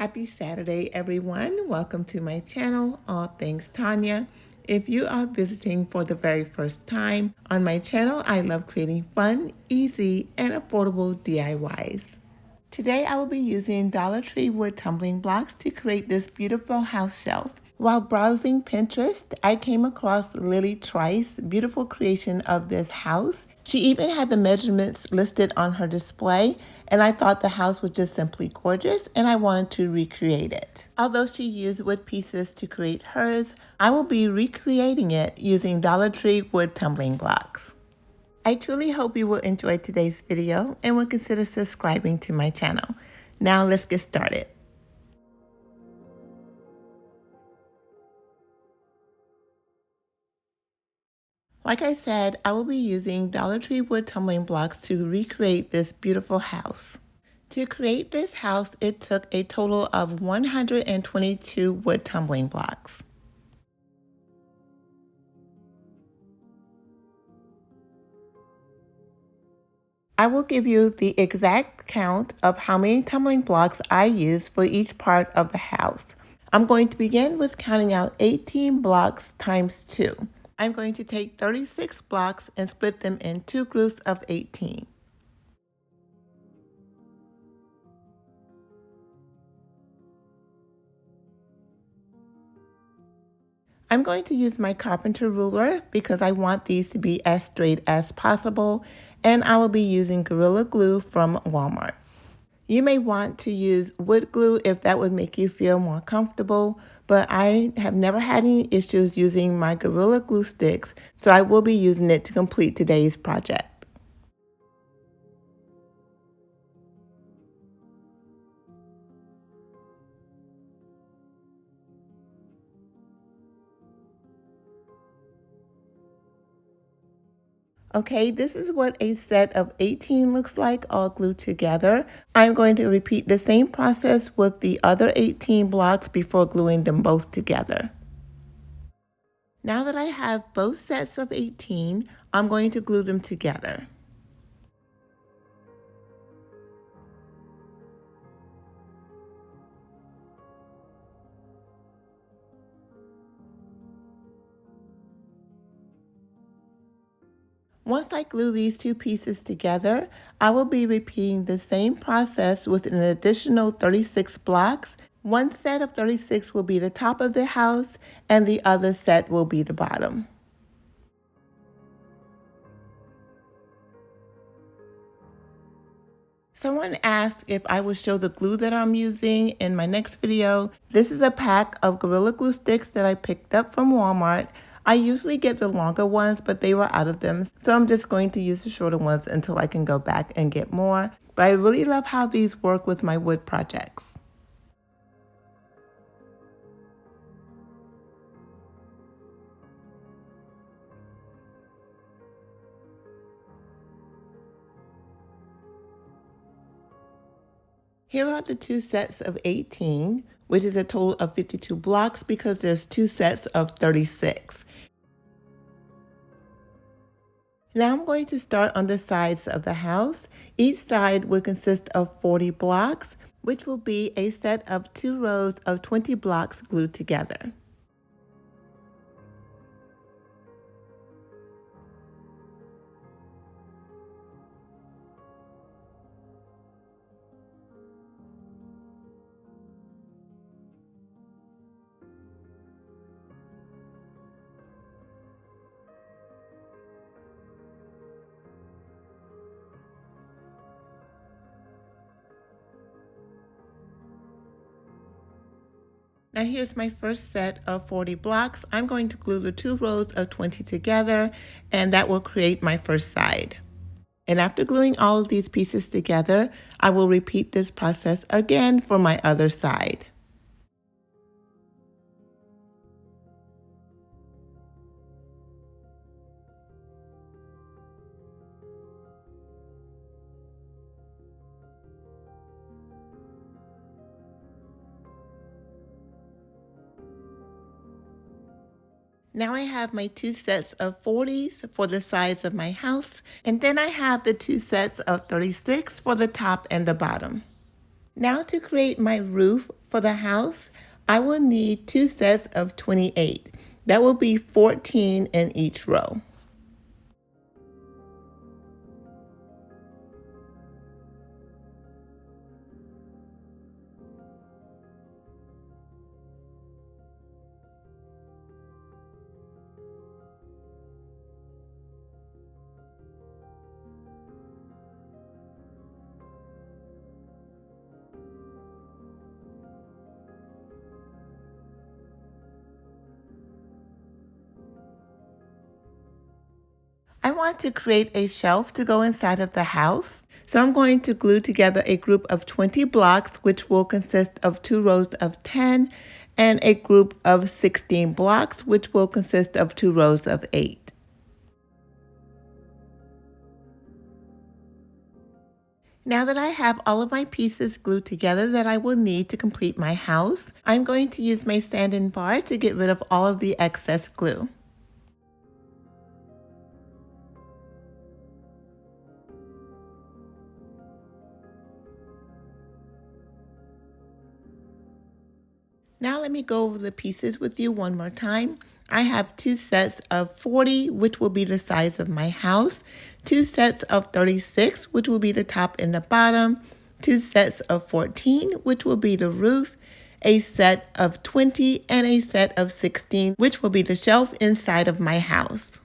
Happy Saturday, everyone. Welcome to my channel, All Things Tonya. If you are visiting for the very first time on my channel, I love creating fun, easy, and affordable DIYs. Today, I will be using Dollar Tree wood tumbling blocks to create this beautiful house shelf. While browsing Pinterest, I came across Lily Trice's beautiful creation of this house. She even had the measurements listed on her display, and I thought the house was just simply gorgeous, and I wanted to recreate it. Although she used wood pieces to create hers, I will be recreating it using Dollar Tree wood tumbling blocks. I truly hope you will enjoy today's video and will consider subscribing to my channel. Now let's get started. Like I said, I will be using Dollar Tree wood tumbling blocks to recreate this beautiful house. To create this house, it took a total of 122 wood tumbling blocks. I will give you the exact count of how many tumbling blocks I used for each part of the house. I'm going to begin with counting out 18 blocks times 2. I'm going to take 36 blocks and split them in 2 groups of 18. I'm going to use my carpenter ruler because I want these to be as straight as possible, and I will be using Gorilla Glue from Walmart. You may want to use wood glue if that would make you feel more comfortable, but I have never had any issues using my Gorilla Glue sticks, so I will be using it to complete today's project. Okay, this is what a set of 18 looks like all glued together. I'm going to repeat the same process with the other 18 blocks before gluing them both together. Now that I have both sets of 18, I'm going to glue them together. Once I glue these two pieces together, I will be repeating the same process with an additional 36 blocks. One set of 36 will be the top of the house, and the other set will be the bottom. Someone asked if I would show the glue that I'm using in my next video. This is a pack of Gorilla Glue sticks that I picked up from Walmart. I usually get the longer ones, but they were out of them, so I'm just going to use the shorter ones until I can go back and get more. But I really love how these work with my wood projects. Here are the two sets of 18, which is a total of 52 blocks because there's two sets of 36. Now I'm going to start on the sides of the house. Each side will consist of 40 blocks, which will be a set of 2 rows of 20 blocks glued together. Now here's my first set of 40 blocks. I'm going to glue the 2 rows of 20 together, and that will create my first side. And after gluing all of these pieces together, I will repeat this process again for my other side. Now I have my 2 sets of 40s for the sides of my house, and then I have the 2 sets of 36 for the top and the bottom. Now to create my roof for the house, I will need 2 sets of 28. That will be 14 in each row. I want to create a shelf to go inside of the house. So I'm going to glue together a group of 20 blocks, which will consist of 2 rows of 10, and a group of 16 blocks, which will consist of 2 rows of 8. Now that I have all of my pieces glued together that I will need to complete my house, I'm going to use my sanding bar to get rid of all of the excess glue. Now let me go over the pieces with you one more time. I have 2 sets of 40, which will be the size of my house, 2 sets of 36, which will be the top and the bottom, 2 sets of 14, which will be the roof, a set of 20, and a set of 16, which will be the shelf inside of my house.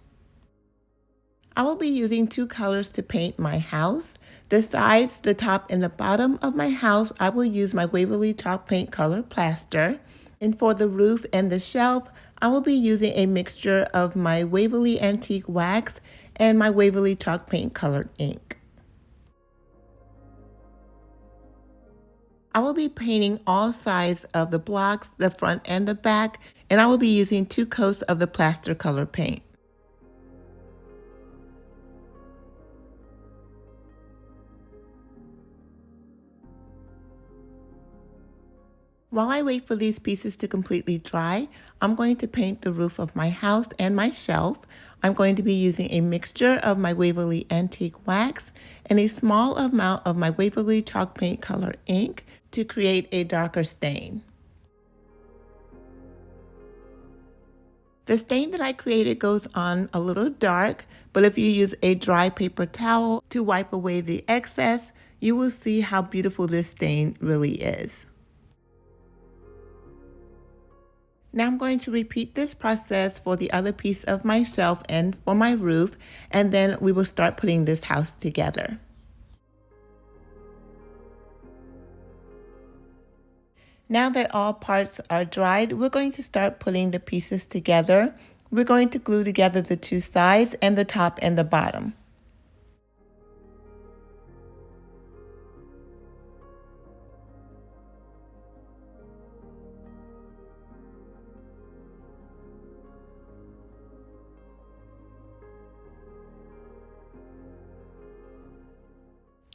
I will be using 2 colors to paint my house. The sides, the top, and the bottom of my house, I will use my Waverly chalk paint color Plaster. And for the roof and the shelf, I will be using a mixture of my Waverly Antique Wax and my Waverly chalk paint colored ink. I will be painting all sides of the blocks, the front and the back, and I will be using 2 coats of the Plaster color paint. While I wait for these pieces to completely dry, I'm going to paint the roof of my house and my shelf. I'm going to be using a mixture of my Waverly Antique Wax and a small amount of my Waverly chalk paint color ink to create a darker stain. The stain that I created goes on a little dark, but if you use a dry paper towel to wipe away the excess, you will see how beautiful this stain really is. Now I'm going to repeat this process for the other piece of my shelf and for my roof, and then we will start putting this house together. Now that all parts are dried, we're going to start putting the pieces together. We're going to glue together the 2 sides and the top and the bottom.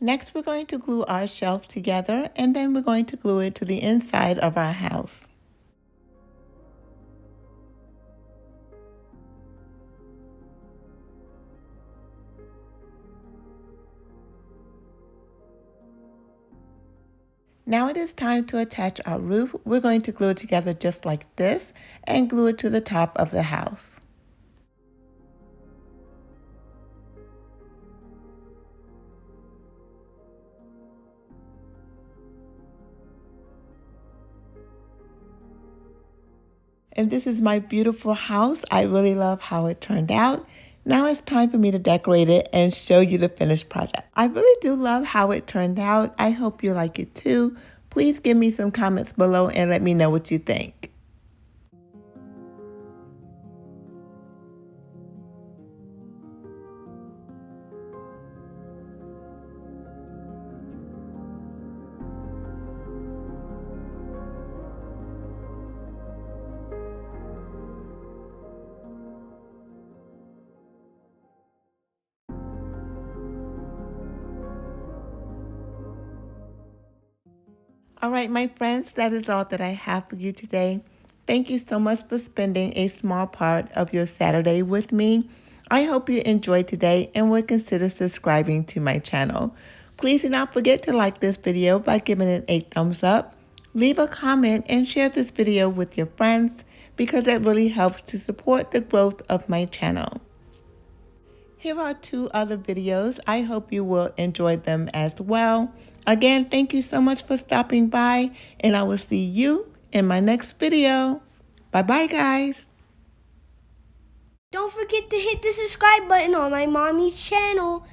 Next, we're going to glue our shelf together, and then we're going to glue it to the inside of our house. Now it is time to attach our roof. We're going to glue it together just like this and glue it to the top of the house. And this is my beautiful house. I really love how it turned out. Now it's time for me to decorate it and show you the finished project. I really do love how it turned out. I hope you like it too. Please give me some comments below and let me know what you think. All right, my friends, that is all that I have for you today. Thank you so much for spending a small part of your Saturday with me. I hope you enjoyed today and would consider subscribing to my channel. Please do not forget to like this video by giving it a thumbs up. Leave a comment and share this video with your friends because that really helps to support the growth of my channel. Here are 2 other videos. I hope you will enjoy them as well. Again, thank you so much for stopping by, and I will see you in my next video. Bye-bye, guys. Don't forget to hit the subscribe button on my mommy's channel.